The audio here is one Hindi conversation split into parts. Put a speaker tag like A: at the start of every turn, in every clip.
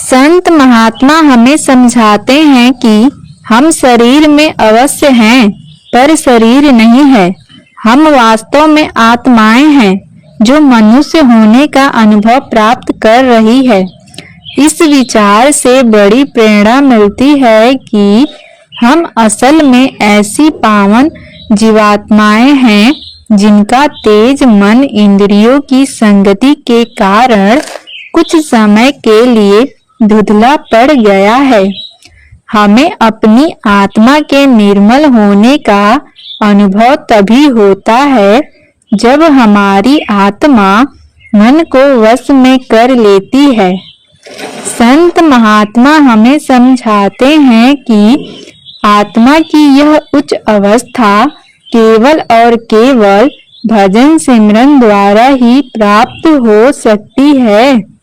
A: संत महात्मा हमें समझाते हैं कि हम शरीर में अवश्य हैं, पर शरीर नहीं है। हम वास्तव में आत्माएं हैं जो मनुष्य होने का अनुभव प्राप्त कर रही है। इस विचार से बड़ी प्रेरणा मिलती है कि हम असल में ऐसी पावन जीवात्माएं हैं जिनका तेज मन इंद्रियों की संगति के कारण कुछ समय के लिए धुंधला पड़ गया है। हमें अपनी आत्मा के निर्मल होने का अनुभव तभी होता है जब हमारी आत्मा मन को वश में कर लेती है। संत महात्मा हमें समझाते हैं कि आत्मा की यह उच्च अवस्था केवल और केवल भजन सिमरन द्वारा ही प्राप्त हो सकती है।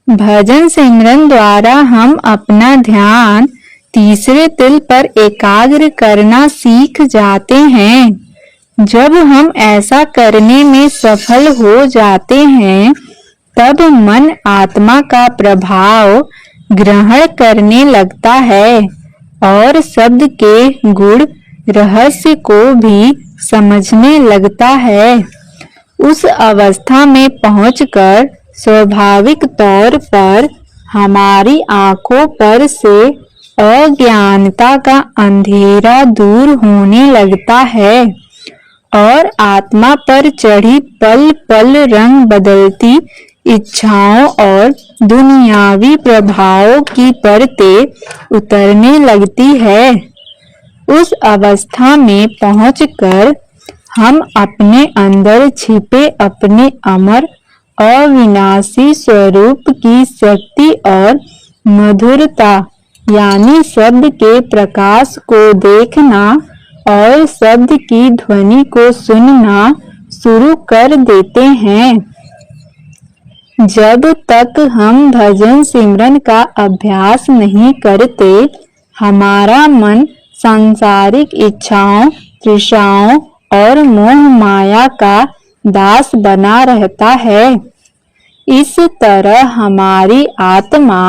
A: भजन सिमरन द्वारा हम अपना ध्यान तीसरे तिल पर एकाग्र करना सीख जाते हैं। जब हम ऐसा करने में सफल हो जाते हैं, तब मन आत्मा का प्रभाव ग्रहण करने लगता है और शब्द के गुण रहस्य को भी समझने लगता है। उस अवस्था में पहुंचकर स्वाभाविक तौर पर हमारी आंखों पर से अज्ञानता का अंधेरा दूर होने लगता है और आत्मा पर चढ़ी पल पल रंग बदलती इच्छाओं और दुनियावी प्रभावों की परतें उतरने लगती है। उस अवस्था में पहुंचकर हम अपने अंदर छिपे अपने अमर अविनाशी स्वरूप की शक्ति और मधुरता यानी शब्द के प्रकाश को देखना और शब्द की ध्वनि को सुनना शुरू कर देते हैं। जब तक हम भजन सिमरन का अभ्यास नहीं करते, हमारा मन सांसारिक इच्छाओं, तृषाओं और मोह माया का दास बना रहता है। इस तरह हमारी आत्मा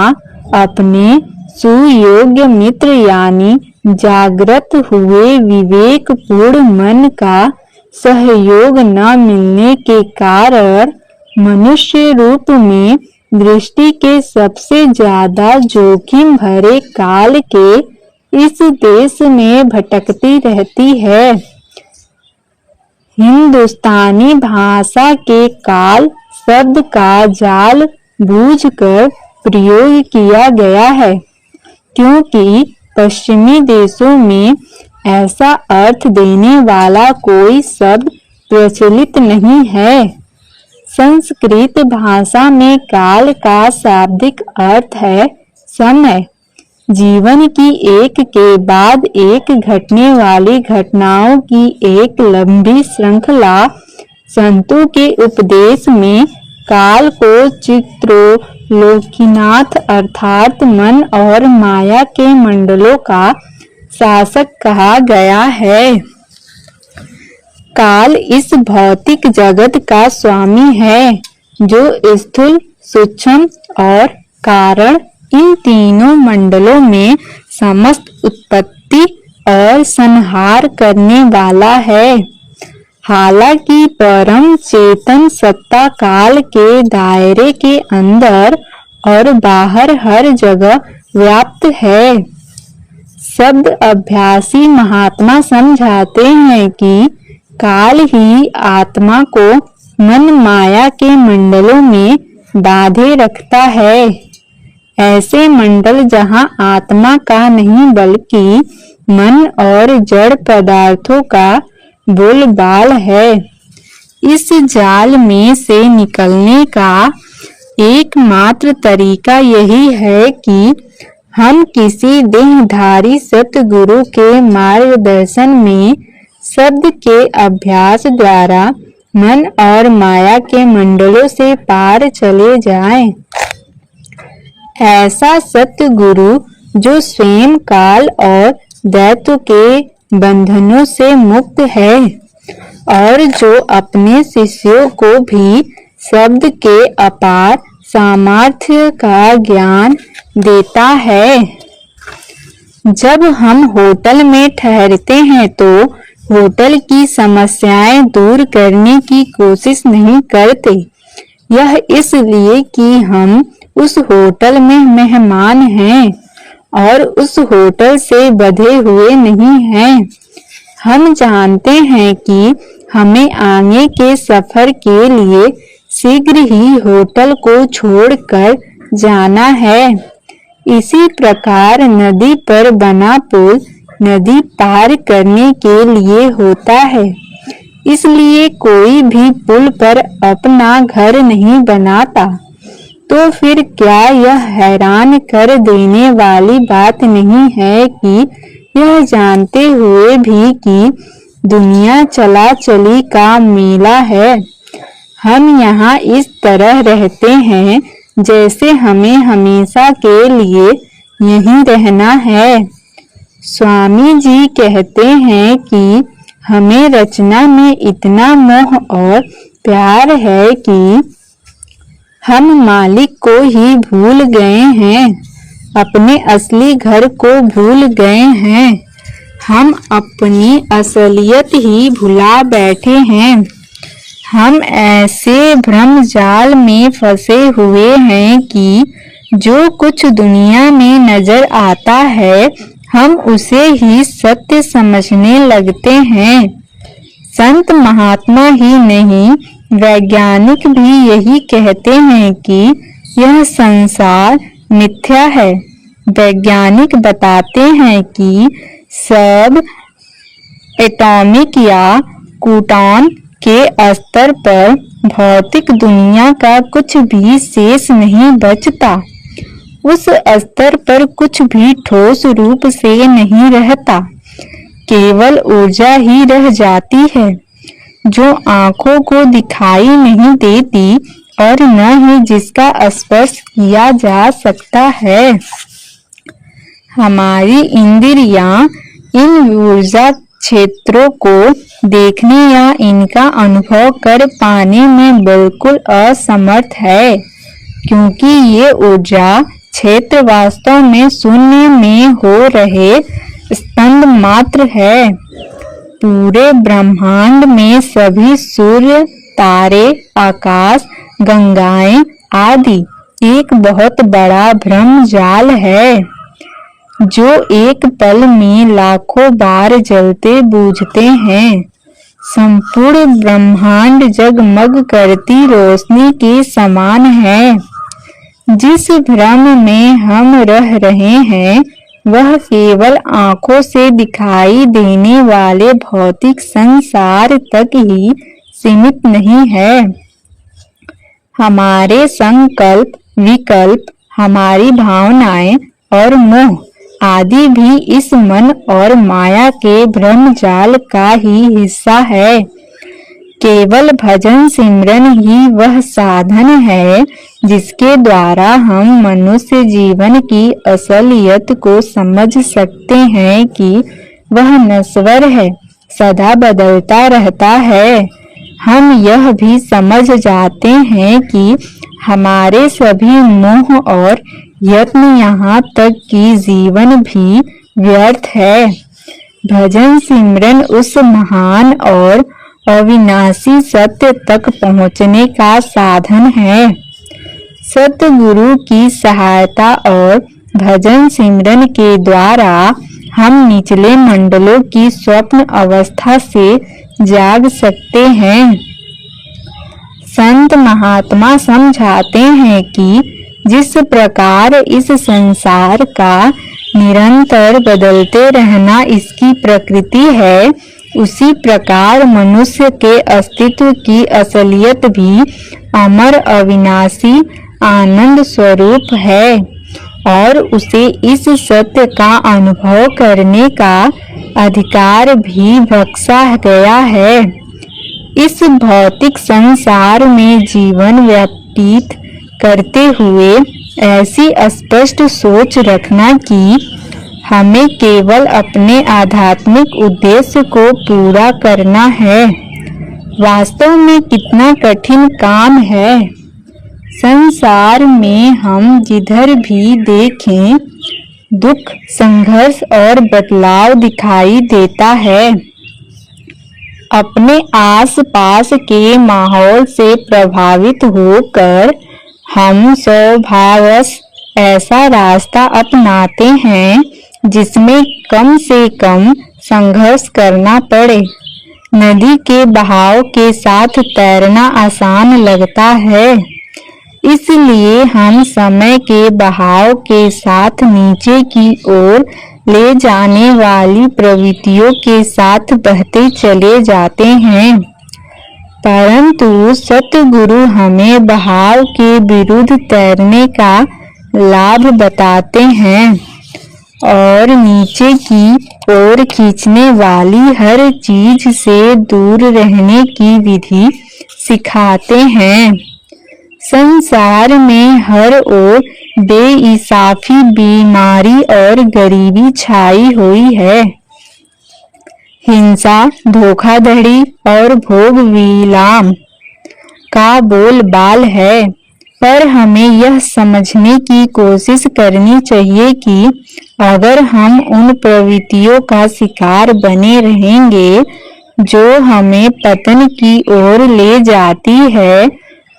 A: अपने सुयोग्य मित्र यानी जागृत हुए विवेकपूर्ण मन का सहयोग न मिलने के कारण मनुष्य रूप में दृष्टि के सबसे ज्यादा जोखिम भरे काल के इस देश में भटकती रहती है। हिंदुस्तानी भाषा के काल शब्द का जाल बूझकर प्रयोग किया गया है, क्योंकि पश्चिमी देशों में ऐसा अर्थ देने वाला कोई शब्द प्रचलित नहीं है। संस्कृत भाषा में काल का शाब्दिक अर्थ है समय। जीवन की एक के बाद एक घटने वाली घटनाओं की एक लंबी श्रृंखला। संतों के उपदेश में काल को चित्रोलोकीनाथ अर्थात मन और माया के मंडलों का शासक कहा गया है। काल इस भौतिक जगत का स्वामी है जो स्थूल, सूक्ष्म और कारण इन तीनों मंडलों में समस्त उत्पत्ति और संहार करने वाला है। हालांकि परम चेतन सत्ता काल के दायरे के अंदर और बाहर हर जगह व्याप्त है। शब्द अभ्यासी महात्मा समझाते हैं कि काल ही आत्मा को मन माया के मंडलों में बांधे रखता है। ऐसे मंडल जहां आत्मा का नहीं बल्कि मन और जड़ पदार्थों का बोलबाल है। इस जाल में से निकलने का एकमात्र तरीका यही है कि हम किसी देहधारी सतगुरु के मार्गदर्शन में शब्द के अभ्यास द्वारा मन और माया के मंडलों से पार चले जाएं। ऐसा सतगुरु जो स्वयं काल और दैत्य के बंधनों से मुक्त है और जो अपने शिष्यों को भी शब्द के अपार सामर्थ्य का ज्ञान देता है। जब हम होटल में ठहरते हैं तो होटल की समस्याएं दूर करने की कोशिश नहीं करते। यह इसलिए कि हम उस होटल में मेहमान हैं और उस होटल से बंधे हुए नहीं हैं। हम जानते हैं कि हमें आगे के सफर के लिए शीघ्र ही होटल को छोड़कर जाना है। इसी प्रकार नदी पर बना पुल नदी पार करने के लिए होता है। इसलिए कोई भी पुल पर अपना घर नहीं बनाता। तो फिर क्या यह हैरान कर देने वाली बात नहीं है कि यह जानते हुए भी कि दुनिया चला चली का मेला है, हम यहाँ इस तरह रहते हैं जैसे हमें हमेशा के लिए यहीं रहना है। स्वामी जी कहते हैं कि हमें रचना में इतना मोह और प्यार है कि हम मालिक को ही भूल गए हैं, अपने असली घर को भूल गए हैं। हम अपनी असलियत ही भुला बैठे हैं। हम ऐसे भ्रम जाल में फंसे हुए हैं कि जो कुछ दुनिया में नजर आता है हम उसे ही सत्य समझने लगते हैं। संत महात्मा ही नहीं, वैज्ञानिक भी यही कहते हैं कि यह संसार मिथ्या है। वैज्ञानिक बताते हैं कि सब एटॉमिक या क्वांटम के स्तर पर भौतिक दुनिया का कुछ भी शेष नहीं बचता। उस स्तर पर कुछ भी ठोस रूप से नहीं रहता, केवल ऊर्जा ही रह जाती है जो आंखों को दिखाई नहीं देती और न ही जिसका स्पर्श किया जा सकता है। हमारी इंद्रियां इन ऊर्जा क्षेत्रों को देखने या इनका अनुभव कर पाने में बिल्कुल असमर्थ है, क्योंकि ये ऊर्जा क्षेत्र वास्तव में शून्य में हो रहे स्पंद मात्र है। पूरे ब्रह्मांड में सभी सूर्य, तारे, आकाश, गंगाएं आदि एक बहुत बड़ा भ्रम जाल है जो एक पल में लाखों बार जलते बूझते हैं। संपूर्ण ब्रह्मांड जगमग करती रोशनी के समान है। जिस भ्रम में हम रह रहे हैं वह केवल आंखों से दिखाई देने वाले भौतिक संसार तक ही सीमित नहीं है। हमारे संकल्प, विकल्प, हमारी भावनाएं और मोह आदि भी इस मन और माया के भ्रम जाल का ही हिस्सा है। केवल भजन सिमरन ही वह साधन है जिसके द्वारा हम मनुष्य जीवन की असलियत को समझ सकते हैं कि वह नश्वर है, सदा बदलता रहता है। हम यह भी समझ जाते हैं कि हमारे सभी मोह और यत्न यहाँ तक कि जीवन भी व्यर्थ है। भजन सिमरन उस महान और अविनाशी सत्य तक पहुँचने का साधन है। सतगुरु की सहायता और भजन सिमरन के द्वारा हम निचले मंडलों की स्वप्न अवस्था से जाग सकते हैं। संत महात्मा समझाते हैं कि जिस प्रकार इस संसार का निरंतर बदलते रहना इसकी प्रकृति है, उसी प्रकार मनुष्य के अस्तित्व की असलियत भी अमर अविनाशी आनंद स्वरूप है और उसे इस सत्य का अनुभव करने का अधिकार भी बख्शा गया है। इस भौतिक संसार में जीवन व्यतीत करते हुए ऐसी स्पष्ट सोच रखना कि हमें केवल अपने आध्यात्मिक उद्देश्य को पूरा करना है, वास्तव में कितना कठिन काम है। संसार में हम जिधर भी देखें दुख, संघर्ष और बदलाव दिखाई देता है। अपने आसपास के माहौल से प्रभावित होकर हम स्वभावश ऐसा रास्ता अपनाते हैं जिसमें कम से कम संघर्ष करना पड़े। नदी के बहाव के साथ तैरना आसान लगता है, इसलिए हम समय के बहाव के साथ नीचे की ओर ले जाने वाली प्रवृत्तियों के साथ बहते चले जाते हैं। परंतु सतगुरु हमें बहाव के विरुद्ध तैरने का लाभ बताते हैं और नीचे की ओर खींचने वाली हर चीज से दूर रहने की विधि सिखाते हैं। संसार में हर ओर बेइंसाफी, बीमारी और गरीबी छाई हुई है। हिंसा, धोखाधड़ी और भोग विलाम का बोलबाल है, पर हमें यह समझने की कोशिश करनी चाहिए कि अगर हम उन प्रवृत्तियों का शिकार बने रहेंगे जो हमें पतन की ओर ले जाती है,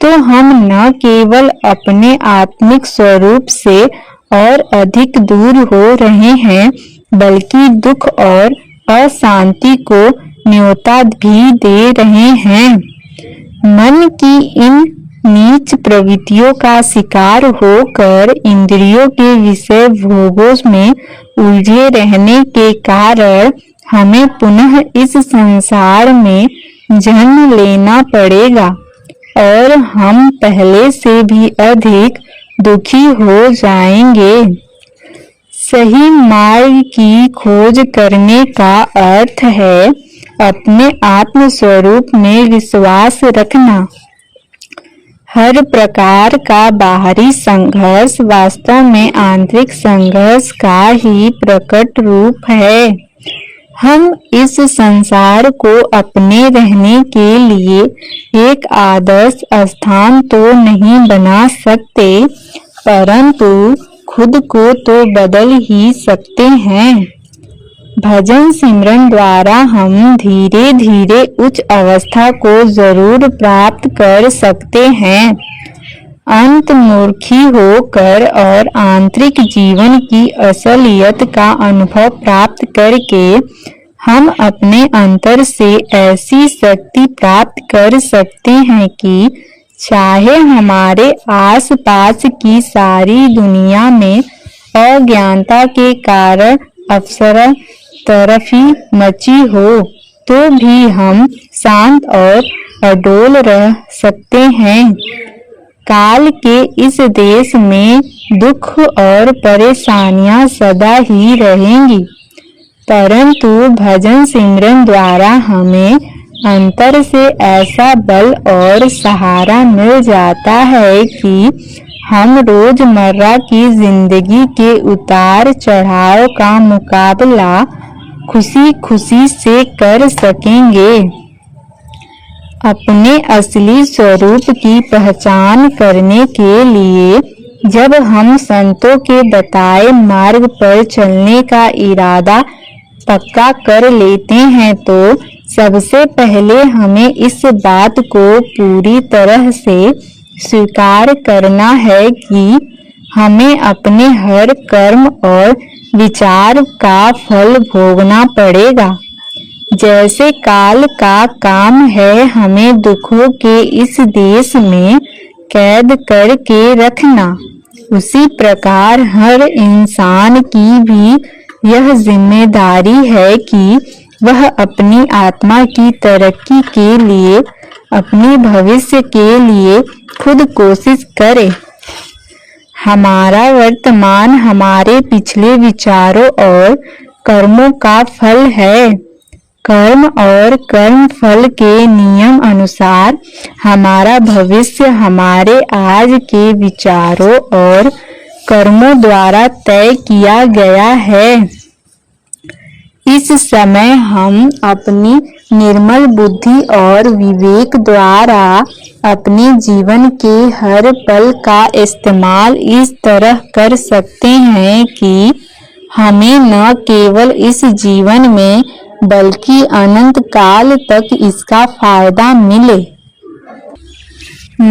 A: तो हम न केवल अपने आत्मिक स्वरूप से और अधिक दूर हो रहे हैं, बल्कि दुख और अशांति को न्योता भी दे रहे हैं। मन की इन नीच प्रवृत्तियों का शिकार होकर इंद्रियों के विषय भोगों में उलझे रहने के कारण हमें पुनः इस संसार में जन्म लेना पड़ेगा और हम पहले से भी अधिक दुखी हो जाएंगे। सही मार्ग की खोज करने का अर्थ है अपने आत्म स्वरूप में विश्वास रखना। हर प्रकार का बाहरी संघर्ष वास्तव में आंतरिक संघर्ष का ही प्रकट रूप है। हम इस संसार को अपने रहने के लिए एक आदर्श स्थान तो नहीं बना सकते, परंतु खुद को तो बदल ही सकते हैं। भजन सिमरन द्वारा हम धीरे धीरे उच्च अवस्था को जरूर प्राप्त कर सकते हैं। अंतर्मुखी होकर और आंतरिक जीवन की असलियत का अनुभव प्राप्त करके हम अपने अंतर से ऐसी शक्ति प्राप्त कर सकते हैं कि चाहे हमारे आसपास की सारी दुनिया में अज्ञानता के कारण अफसरा तरफी मची हो, तो भी हम शांत और अडोल रह सकते हैं। काल के इस देश में दुख और परेशानियां सदा ही रहेंगी, परंतु भजन सिमरन द्वारा हमें अंतर से ऐसा बल और सहारा मिल जाता है कि हम रोजमर्रा की जिंदगी के उतार चढ़ाव का मुकाबला खुशी खुशी से कर सकेंगे। अपने असली स्वरूप की पहचान करने के लिए जब हम संतों के बताए मार्ग पर चलने का इरादा पक्का कर लेते हैं, तो सबसे पहले हमें इस बात को पूरी तरह से स्वीकार करना है कि हमें अपने हर कर्म और विचार का फल भोगना पड़ेगा। जैसे काल का काम है हमें दुखों के इस देश में कैद करके रखना, उसी प्रकार हर इंसान की भी यह जिम्मेदारी है कि वह अपनी आत्मा की तरक्की के लिए, अपने भविष्य के लिए खुद कोशिश करे। हमारा वर्तमान हमारे पिछले विचारों और कर्मों का फल है। कर्म और कर्म फल के नियम अनुसार हमारा भविष्य हमारे आज के विचारों और कर्मों द्वारा तय किया गया है। इस समय हम अपनी निर्मल बुद्धि और विवेक द्वारा अपने जीवन के हर पल का इस्तेमाल इस तरह कर सकते हैं कि हमें न केवल इस जीवन में बल्कि अनंत काल तक इसका फायदा मिले।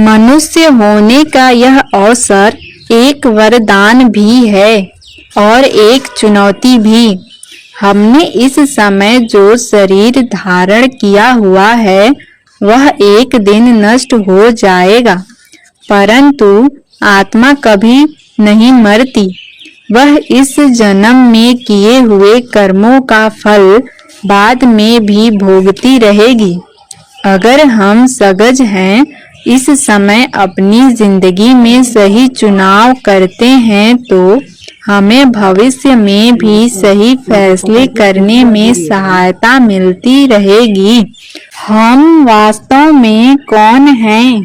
A: मनुष्य होने का यह अवसर एक वरदान भी है और एक चुनौती भी। हमने इस समय जो शरीर धारण किया हुआ है वह एक दिन नष्ट हो जाएगा, परंतु आत्मा कभी नहीं मरती। वह इस जन्म में किए हुए कर्मों का फल बाद में भी भोगती रहेगी। अगर हम सजग हैं, इस समय अपनी जिंदगी में सही चुनाव करते हैं तो हमें भविष्य में भी सही फैसले करने में सहायता मिलती रहेगी। हम वास्तव में कौन हैं,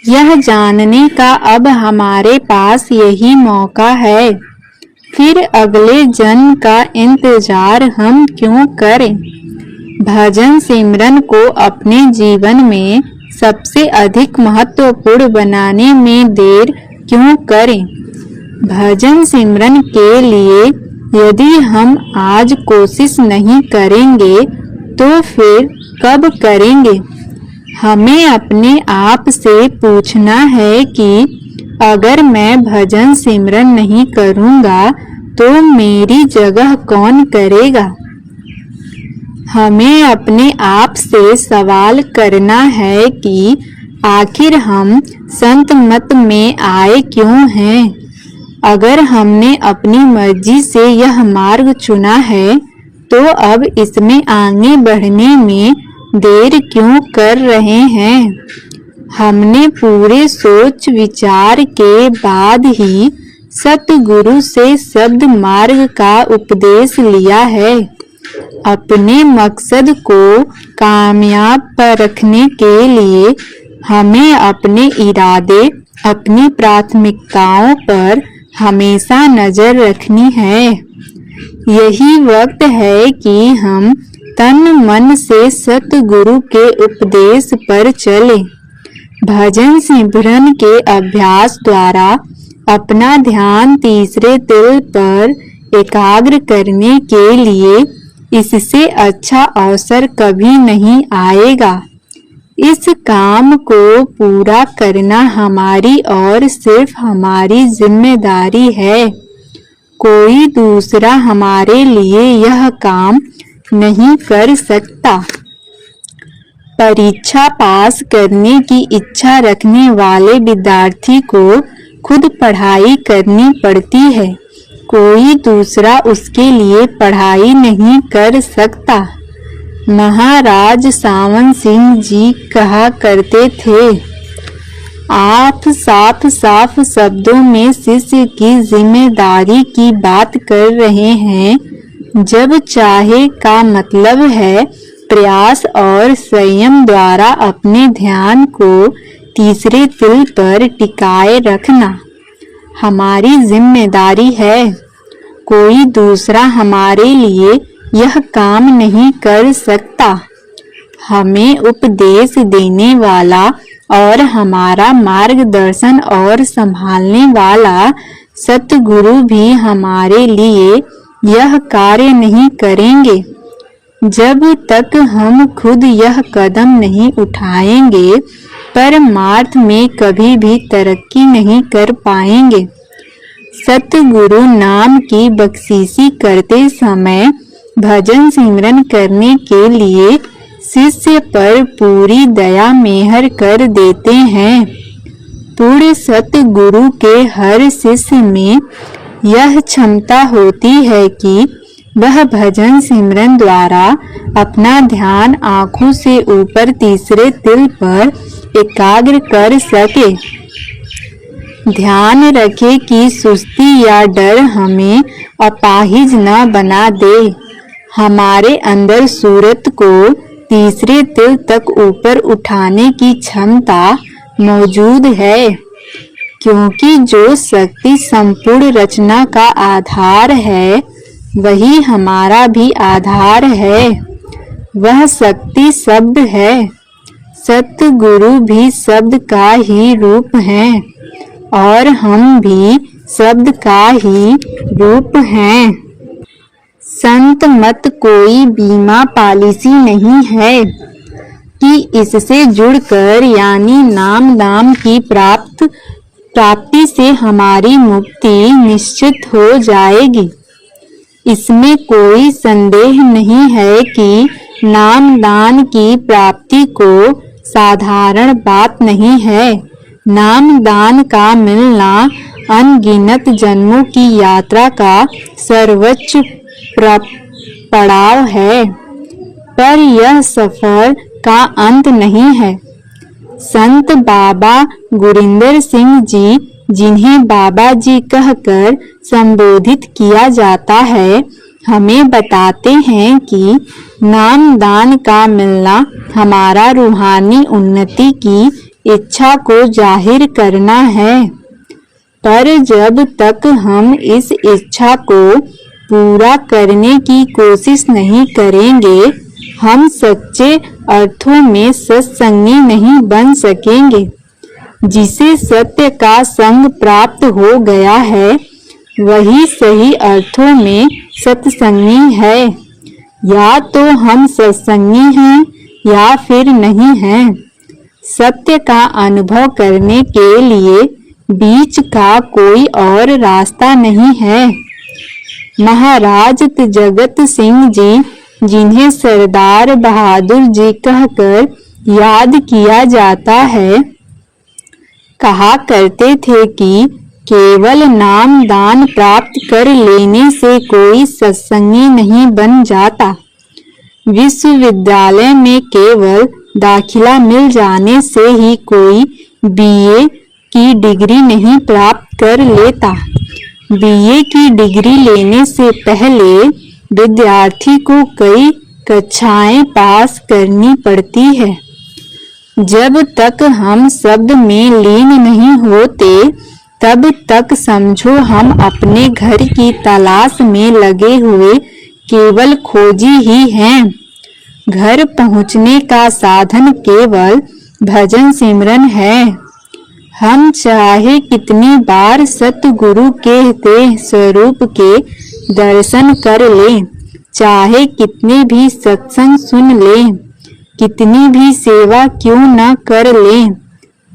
A: यह जानने का अब हमारे पास यही मौका है। फिर अगले जन्म का इंतजार हम क्यों करें? भजन सिमरन को अपने जीवन में सबसे अधिक महत्वपूर्ण बनाने में देर क्यों करें? भजन सिमरन के लिए यदि हम आज कोशिश नहीं करेंगे तो फिर कब करेंगे? हमें अपने आप से पूछना है कि अगर मैं भजन सिमरन नहीं करूंगा तो मेरी जगह कौन करेगा? हमें अपने आप से सवाल करना है कि आखिर हम संत मत में आए क्यों हैं? अगर हमने अपनी मर्जी से यह मार्ग चुना है तो अब इसमें आगे बढ़ने में देर क्यों कर रहे हैं? हमने पूरे सोच विचार के बाद ही सतगुरु से शब्द मार्ग का उपदेश लिया है। अपने मकसद को कामयाब रखने के लिए हमें अपने इरादे, अपनी प्राथमिकताओं पर हमेशा नजर रखनी है। यही वक्त है कि हम तन मन से सतगुरु के उपदेश पर चलें। भजन सिमरन के अभ्यास द्वारा अपना ध्यान तीसरे तिल पर एकाग्र करने के लिए इससे अच्छा अवसर कभी नहीं आएगा। इस काम को पूरा करना हमारी और सिर्फ हमारी जिम्मेदारी है। कोई दूसरा हमारे लिए यह काम नहीं कर सकता। परीक्षा पास करने की इच्छा रखने वाले विद्यार्थी को खुद पढ़ाई करनी पड़ती है, कोई दूसरा उसके लिए पढ़ाई नहीं कर सकता। महाराज सावन सिंह जी कहा करते थे, आप साफ साफ शब्दों में शिष्य की जिम्मेदारी की बात कर रहे हैं, जब चाहे का मतलब है प्रयास और संयम द्वारा अपने ध्यान को तीसरे तिल पर टिकाए रखना हमारी जिम्मेदारी है। कोई दूसरा हमारे लिए यह काम नहीं कर सकता। हमें उपदेश देने वाला और हमारा मार्गदर्शन और संभालने वाला सतगुरु भी हमारे लिए यह कार्य नहीं करेंगे। जब तक हम खुद यह कदम नहीं उठाएंगे, परमार्थ में कभी भी तरक्की नहीं कर पाएंगे। सतगुरु नाम की बख्शीशी करते समय भजन सिमरन करने के लिए शिष्य पर पूरी दया मेहर कर देते हैं। पूरे सतगुरु के हर शिष्य में यह क्षमता होती है कि वह भजन सिमरन द्वारा अपना ध्यान आँखों से ऊपर तीसरे तिल पर एकाग्र कर सके। ध्यान रखें कि सुस्ती या डर हमें अपाहिज न बना दे। हमारे अंदर सूरत को तीसरे तिल तक ऊपर उठाने की क्षमता मौजूद है, क्योंकि जो शक्ति संपूर्ण रचना का आधार है वही हमारा भी आधार है। वह शक्ति शब्द है। सतगुरु भी शब्द का ही रूप है और हम भी शब्द का ही रूप हैं। संत मत कोई बीमा पॉलिसी नहीं है कि इससे जुड़कर यानी नाम दाम की प्राप्ति से हमारी मुक्ति निश्चित हो जाएगी। इसमें कोई संदेह नहीं है कि नाम दान की प्राप्ति को साधारण बात नहीं है। नाम दान का मिलना अनगिनत जन्मों की यात्रा का सर्वोच्च पड़ाव है, पर यह सफर का अंत नहीं है। संत बाबा गुरिंदर सिंह जी, जिन्हें बाबा जी कहकर संबोधित किया जाता है, हमें बताते हैं कि नाम दान का मिलना हमारा रूहानी उन्नति की इच्छा को जाहिर करना है, पर जब तक हम इस इच्छा को पूरा करने की कोशिश नहीं करेंगे, हम सच्चे अर्थों में सत्संगी नहीं बन सकेंगे। जिसे सत्य का संग प्राप्त हो गया है, वही सही अर्थों में सत्संगी है। या तो हम सत्संगी हैं या फिर नहीं हैं। सत्य का अनुभव करने के लिए बीच का कोई और रास्ता नहीं है। महाराज जगत सिंह जी, जिन्हें सरदार बहादुर जी कहकर याद किया जाता है, कहा करते थे कि केवल नाम दान प्राप्त कर लेने से कोई सत्संगी नहीं बन जाता। विश्वविद्यालय में केवल दाखिला मिल जाने से ही कोई बीए की डिग्री नहीं प्राप्त कर लेता। बीए की डिग्री लेने से पहले विद्यार्थी को कई कक्षाएं पास करनी पड़ती है। जब तक हम शब्द में लीन नहीं होते, तब तक समझो हम अपने घर की तलाश में लगे हुए केवल खोजी ही हैं। घर पहुंचने का साधन केवल भजन सिमरन है। हम चाहे कितनी बार सतगुरु के देह स्वरूप के दर्शन कर लें, चाहे कितने भी सत्संग सुन लें, कितनी भी सेवा क्यों न कर लें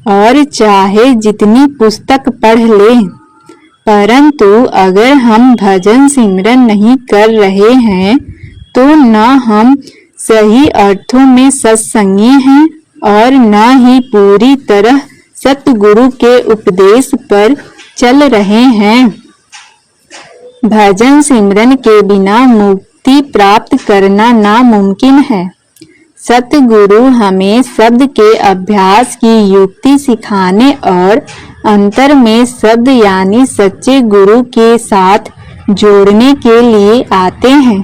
A: और चाहे जितनी पुस्तक पढ़ लें, परंतु अगर हम भजन सिमरन नहीं कर रहे हैं तो न हम सही अर्थों में सत्संगी हैं और न ही पूरी तरह सतगुरु के उपदेश पर चल रहे हैं। भजन सिमरन के बिना मुक्ति प्राप्त करना नामुमकिन है। सतगुरु हमें शब्द के अभ्यास की युक्ति सिखाने और अंतर में शब्द यानी सच्चे गुरु के साथ जोड़ने के लिए आते हैं।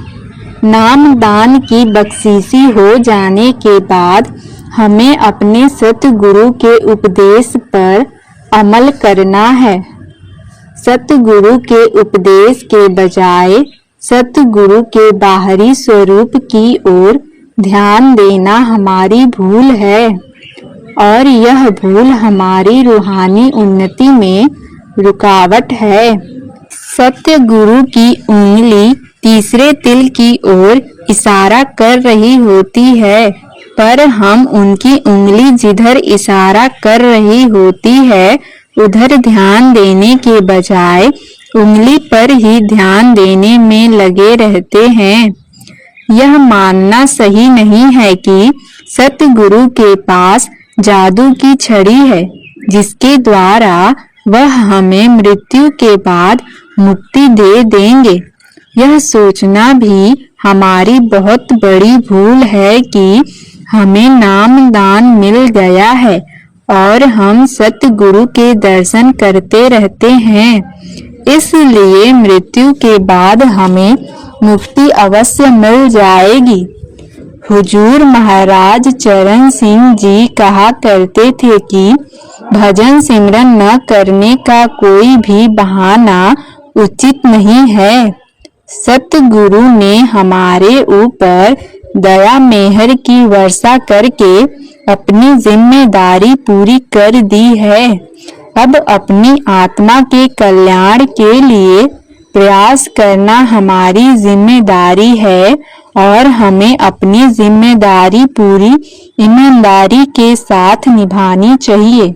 A: नाम दान की बख्शीशी हो जाने के बाद हमें अपने सतगुरु के उपदेश पर अमल करना है। सतगुरु के उपदेश के बजाय सतगुरु के बाहरी स्वरूप की ओर ध्यान देना हमारी भूल है और यह भूल हमारी रूहानी उन्नति में रुकावट है। सत्य गुरु की उंगली तीसरे तिल की ओर इशारा कर रही होती है, पर हम उनकी उंगली जिधर इशारा कर रही होती है उधर ध्यान देने के बजाय उंगली पर ही ध्यान देने में लगे रहते हैं। यह मानना सही नहीं है कि सतगुरु के पास जादू की छड़ी है जिसके द्वारा वह हमें मृत्यु के बाद मुक्ति दे देंगे। यह सोचना भी हमारी बहुत बड़ी भूल है कि हमें नाम दान मिल गया है और हम सतगुरु के दर्शन करते रहते हैं, इसलिए मृत्यु के बाद हमें मुक्ति अवश्य मिल जाएगी। हुजूर महाराज चरण सिंह जी कहा करते थे कि भजन सिमरन न करने का कोई भी बहाना उचित नहीं है। सतगुरु ने हमारे ऊपर दया मेहर की वर्षा करके अपनी जिम्मेदारी पूरी कर दी है। अब अपनी आत्मा के कल्याण के लिए प्रयास करना हमारी जिम्मेदारी है और हमें अपनी जिम्मेदारी पूरी ईमानदारी के साथ निभानी चाहिए।